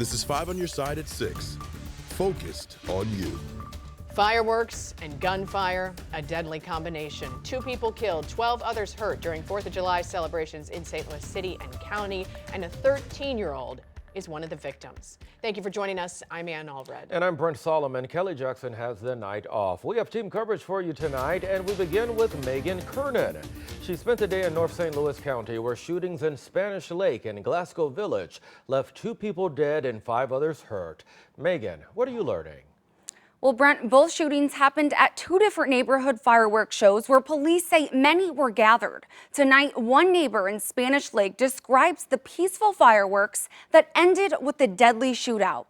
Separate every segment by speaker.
Speaker 1: This is 5 on your side at 6. Focused on you.
Speaker 2: Fireworks and gunfire, a deadly combination. 2 people killed, 12 others hurt during 4th of July celebrations in St. Louis City and County, and a 13-year-old is one of the victims. Thank you for joining us. I'm Ann Allred.
Speaker 3: And I'm Brent Solomon. Kelly Jackson has the night off. We have team coverage for you tonight, and we begin with Megan Kernan. She spent the day in North St. Louis County, where shootings in Spanish Lake and Glasgow Village left 2 people dead and 5 others hurt. Megan, what are you learning?
Speaker 4: Well, Brent, both shootings happened at 2 different neighborhood fireworks shows where police say many were gathered. Tonight, one neighbor in Spanish Lake describes the peaceful fireworks that ended with the deadly shootout.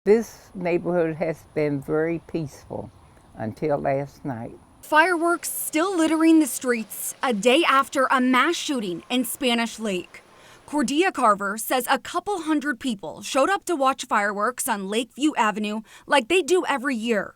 Speaker 5: This neighborhood has been very peaceful until last night.
Speaker 4: Fireworks still littering the streets a day after a mass shooting in Spanish Lake. Cordia Carver says a couple hundred people showed up to watch fireworks on Lakeview Avenue like they do every year.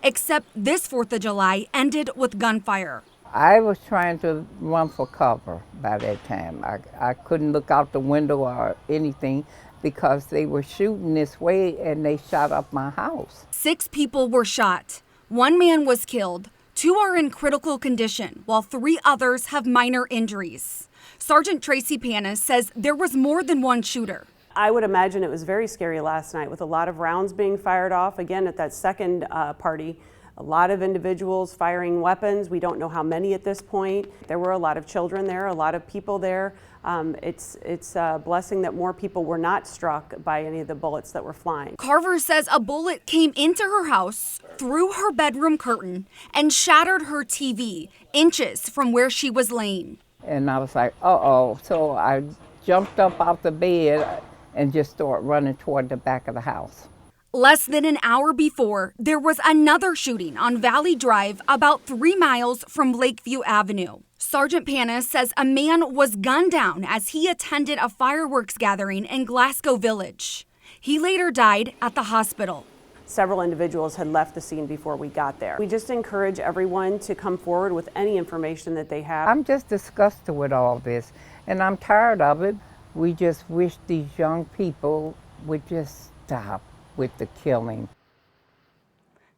Speaker 4: Except this 4th of July ended with gunfire.
Speaker 5: I was trying to run for cover by that time. I couldn't look out the window or anything because they were shooting this way and they shot up my house.
Speaker 4: 6 people were shot. 1 man was killed. 2 are in critical condition, while 3 others have minor injuries. Sergeant Tracy Panis says there was more than one shooter.
Speaker 6: I would imagine it was very scary last night with a lot of rounds being fired off. Again, at that second party, a lot of individuals firing weapons. We don't know how many at this point. There were a lot of children there, a lot of people there. It's a blessing that more people were not struck by any of the bullets that were flying.
Speaker 4: Carver says a bullet came into her house, through her bedroom curtain, and shattered her TV inches from where she was laying.
Speaker 5: And I was like, uh-oh. So I jumped up out the bed and just started running toward the back of the house.
Speaker 4: Less than an hour before, there was another shooting on Valley Drive about 3 miles from Lakeview Avenue. Sergeant Panis says a man was gunned down as he attended a fireworks gathering in Glasgow Village. He later died at the hospital.
Speaker 6: Several individuals had left the scene before we got there. We just encourage everyone to come forward with any information that they have.
Speaker 5: I'm just disgusted with all this, and I'm tired of it. We just wish these young people would just stop with the killing.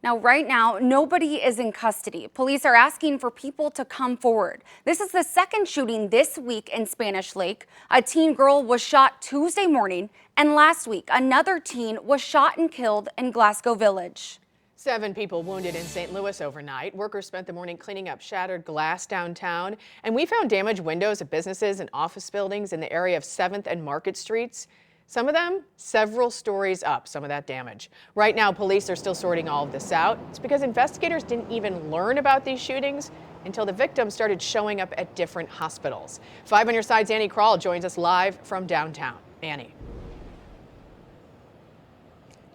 Speaker 4: Now, right now, nobody is in custody. Police are asking for people to come forward. This is the second shooting this week in Spanish Lake. A teen girl was shot Tuesday morning, and last week, another teen was shot and killed in Glasgow Village.
Speaker 2: 7 people wounded in St. Louis overnight. Workers spent the morning cleaning up shattered glass downtown, and we found damaged windows of businesses and office buildings in the area of 7th and Market Streets. Some of them several stories up, some of that damage. Right now, police are still sorting all of this out. It's because investigators didn't even learn about these shootings until the victims started showing up at different hospitals. 5 on your side's Annie Krall joins us live from downtown. Annie.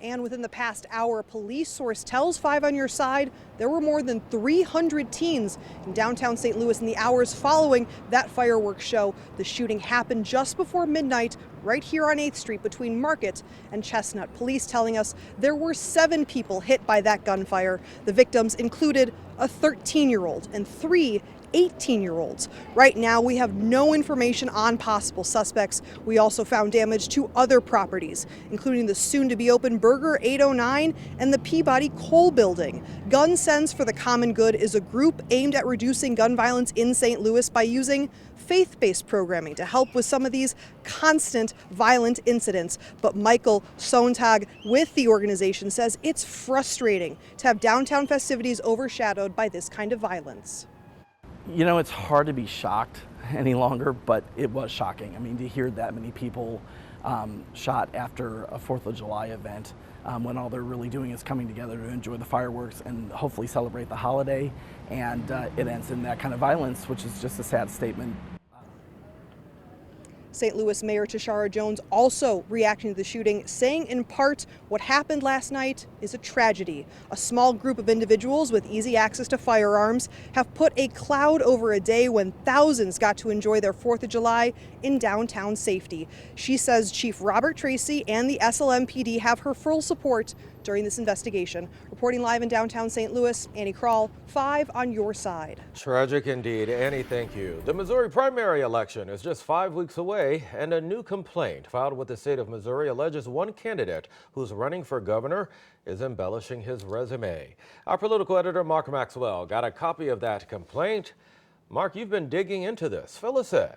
Speaker 7: And within the past hour, a police source tells 5 on your side there were more than 300 teens in downtown St. Louis in the hours following that fireworks show. The shooting happened just before midnight right here on 8th Street between Market and Chestnut. Police telling us there were 7 people hit by that gunfire. The victims included a 13-year-old and 3 18-year-olds. Right now, we have no information on possible suspects. We also found damage to other properties, including the soon-to-be-open Burger 809 and the Peabody Coal Building. Gun Sense for the Common Good is a group aimed at reducing gun violence in St. Louis by using faith-based programming to help with some of these constant violent incidents. But Michael Sontag with the organization says it's frustrating to have downtown festivities overshadowed by this kind of violence.
Speaker 8: You know, it's hard to be shocked any longer, but it was shocking. I mean, to hear that many people shot after a 4th of July event when all they're really doing is coming together to enjoy the fireworks and hopefully celebrate the holiday, and it ends in that kind of violence, which is just a sad statement.
Speaker 7: St. Louis Mayor Tishaura Jones also reacting to the shooting, saying in part, what happened last night is a tragedy. A small group of individuals with easy access to firearms have put a cloud over a day when thousands got to enjoy their 4th of July in downtown safety. She says Chief Robert Tracy and the SLMPD have her full support during this investigation. Reporting live in downtown St. Louis, Annie Krall, 5 on your side.
Speaker 3: Tragic indeed. Annie, thank you. The Missouri primary election is just 5 weeks away. today, and a new complaint filed with the state of Missouri alleges one candidate who's running for governor is embellishing his resume. Our political editor, Mark Maxwell, got a copy of that complaint. Mark, you've been digging into this. Fill us in.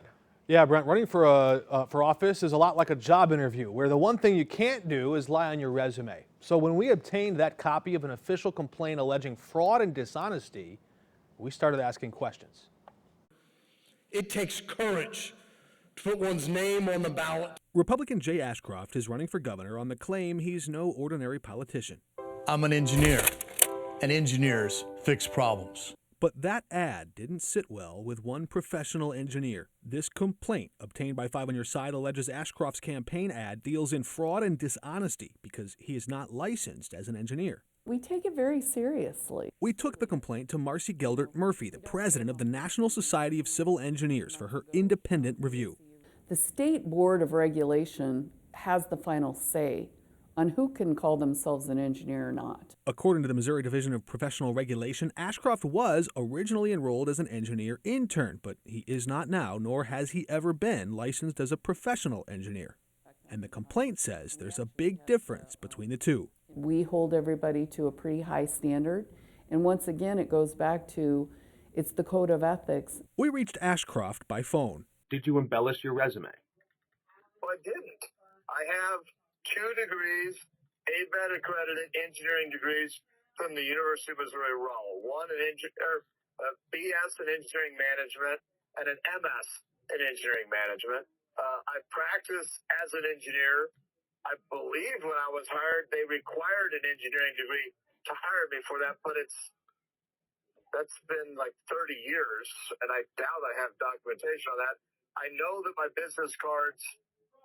Speaker 9: Yeah, Brent, running for office is a lot like a job interview, where the one thing you can't do is lie on your resume. So when we obtained that copy of an official complaint alleging fraud and dishonesty, we started asking questions.
Speaker 10: It takes courage to put one's name on the ballot.
Speaker 11: Republican Jay Ashcroft is running for governor on the claim he's no ordinary politician.
Speaker 10: I'm an engineer, and engineers fix problems.
Speaker 11: But that ad didn't sit well with one professional engineer. This complaint, obtained by 5 on Your Side, alleges Ashcroft's campaign ad deals in fraud and dishonesty because he is not licensed as an engineer.
Speaker 12: We take it very seriously.
Speaker 11: We took the complaint to Marcy Geldert Murphy, the president of the National Society of Civil Engineers, for her independent review.
Speaker 12: The State Board of Regulation has the final say on who can call themselves an engineer or not.
Speaker 11: According to the Missouri Division of Professional Regulation, Ashcroft was originally enrolled as an engineer intern, but he is not now, nor has he ever been licensed as a professional engineer. And the complaint says there's a big difference between the two.
Speaker 12: We hold everybody to a pretty high standard, and once again it goes back to it's the code of ethics.
Speaker 11: We reached Ashcroft by phone.
Speaker 13: Did you embellish your resume?
Speaker 14: Well, I didn't. I have 2 degrees, ABET accredited engineering degrees from the University of Missouri Raw. One a BS in engineering management and an MS in engineering management. I practice as an engineer. I believe when I was hired, they required an engineering degree to hire me for that, but that's been like 30 years, and I doubt I have documentation on that. I know that my business cards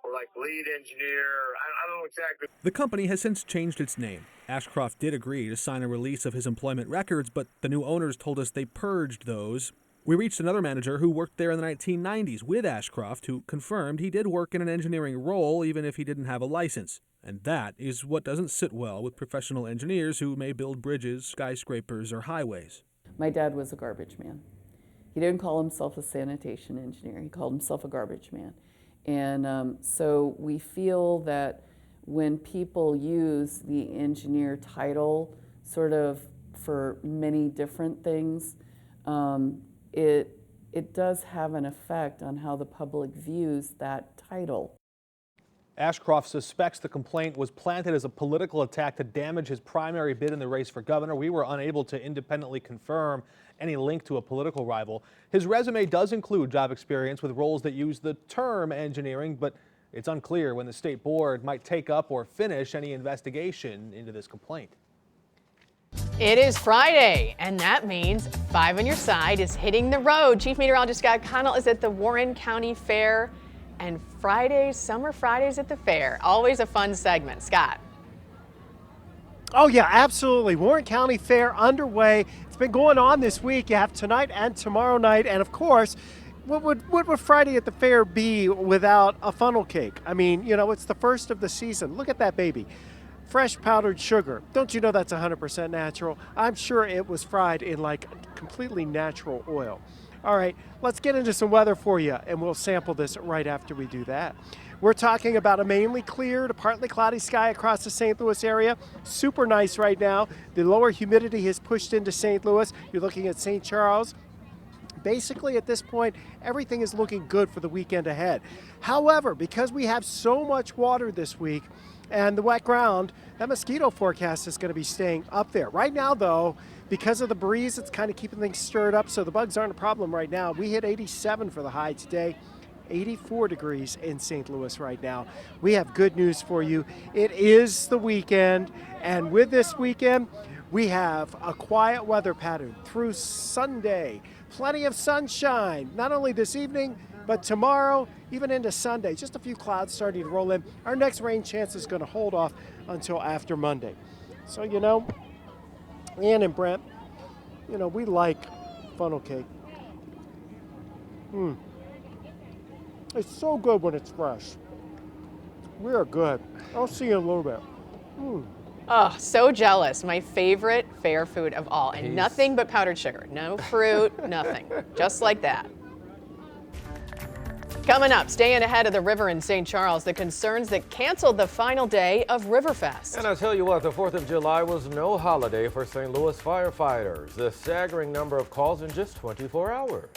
Speaker 14: were like lead engineer. I don't know exactly.
Speaker 11: The company has since changed its name. Ashcroft did agree to sign a release of his employment records, but the new owners told us they purged those. We reached another manager who worked there in the 1990s with Ashcroft, who confirmed he did work in an engineering role even if he didn't have a license. And that is what doesn't sit well with professional engineers who may build bridges, skyscrapers, or highways.
Speaker 12: My dad was a garbage man. He didn't call himself a sanitation engineer. He called himself a garbage man. And so we feel that when people use the engineer title sort of for many different things, it does have an effect on how the public views that title.
Speaker 9: Ashcroft suspects the complaint was planted as a political attack to damage his primary bid in the race for governor. We were unable to independently confirm any link to a political rival. His resume does include job experience with roles that use the term engineering, but it's unclear when the state board might take up or finish any investigation into this complaint.
Speaker 2: It is Friday, and that means 5 on Your Side is hitting the road. Chief Meteorologist Scott Connell is at the Warren County Fair, and Summer Fridays at the fair. Always a fun segment. Scott.
Speaker 15: Oh yeah, absolutely. Warren County Fair underway. It's been going on this week. You have tonight and tomorrow night, and of course, what would Friday at the fair be without a funnel cake? I mean, you know, it's the first of the season. Look at that baby. Fresh powdered sugar. Don't you know that's 100% natural? I'm sure it was fried in like completely natural oil. All right, let's get into some weather for you, and we'll sample this right after we do that. We're talking about a mainly clear to partly cloudy sky across the St. Louis area. Super nice right now. The lower humidity has pushed into St. Louis. You're looking at St. Charles. Basically, at this point, everything is looking good for the weekend ahead. However, because we have so much water this week, and the wet ground, that mosquito forecast is going to be staying up there. Right now, though, because of the breeze, it's kind of keeping things stirred up, so the bugs aren't a problem right now. We hit 87 for the high today, 84 degrees in St. Louis right now. We have good news for you. It is the weekend, and with this weekend, we have a quiet weather pattern through Sunday. Plenty of sunshine, not only this evening, but tomorrow, even into Sunday. Just a few clouds starting to roll in. Our next rain chance is going to hold off until after Monday. So, you know, Ann and Brent, you know, we like funnel cake. It's so good when it's fresh. We are good. I'll see you in a little bit.
Speaker 2: Oh, so jealous. My favorite fair food of all, and nothing but powdered sugar. No fruit, nothing. Just like that. Coming up, staying ahead of the river in St. Charles, the concerns that canceled the final day of Riverfest.
Speaker 3: And I tell you what, the 4th of July was no holiday for St. Louis firefighters. The staggering number of calls in just 24 hours.